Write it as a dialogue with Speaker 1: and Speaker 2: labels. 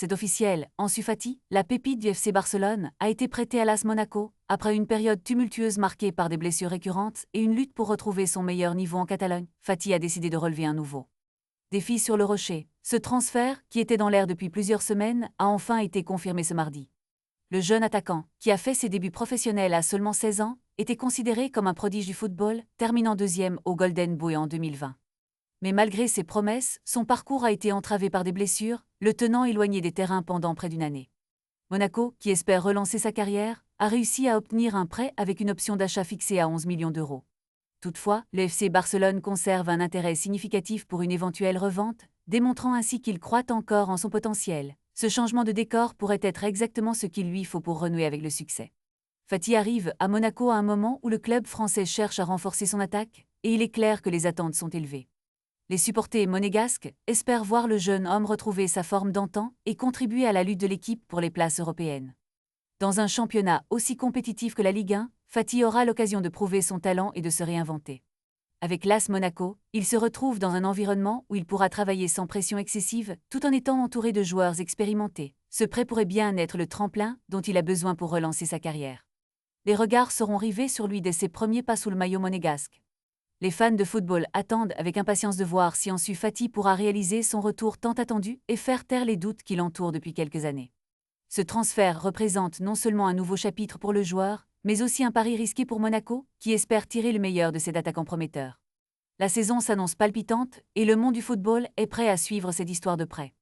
Speaker 1: C'est officiel, Ansu Fati, la pépite du FC Barcelone, a été prêté à l'AS Monaco, après une période tumultueuse marquée par des blessures récurrentes et une lutte pour retrouver son meilleur niveau en Catalogne. Fati a décidé de relever un nouveau défi sur le rocher. Ce transfert, qui était dans l'air depuis plusieurs semaines, a enfin été confirmé ce mardi. Le jeune attaquant, qui a fait ses débuts professionnels à seulement 16 ans, était considéré comme un prodige du football, terminant deuxième au Golden Boy en 2020. Mais malgré ses promesses, son parcours a été entravé par des blessures, le tenant éloigné des terrains pendant près d'une année. Monaco, qui espère relancer sa carrière, a réussi à obtenir un prêt avec une option d'achat fixée à 11 millions d'euros. Toutefois, le FC Barcelone conserve un intérêt significatif pour une éventuelle revente, démontrant ainsi qu'il croit encore en son potentiel. Ce changement de décor pourrait être exactement ce qu'il lui faut pour renouer avec le succès. Fati arrive à Monaco à un moment où le club français cherche à renforcer son attaque, et il est clair que les attentes sont élevées. Les supporters monégasques espèrent voir le jeune homme retrouver sa forme d'antan et contribuer à la lutte de l'équipe pour les places européennes. Dans un championnat aussi compétitif que la Ligue 1, Fati aura l'occasion de prouver son talent et de se réinventer. Avec l'AS Monaco, il se retrouve dans un environnement où il pourra travailler sans pression excessive, tout en étant entouré de joueurs expérimentés. Ce prêt pourrait bien être le tremplin dont il a besoin pour relancer sa carrière. Les regards seront rivés sur lui dès ses premiers pas sous le maillot monégasque. Les fans de football attendent avec impatience de voir si Ansu Fati pourra réaliser son retour tant attendu et faire taire les doutes qui l'entourent depuis quelques années. Ce transfert représente non seulement un nouveau chapitre pour le joueur, mais aussi un pari risqué pour Monaco, qui espère tirer le meilleur de cet attaquant prometteur. La saison s'annonce palpitante et le monde du football est prêt à suivre cette histoire de près.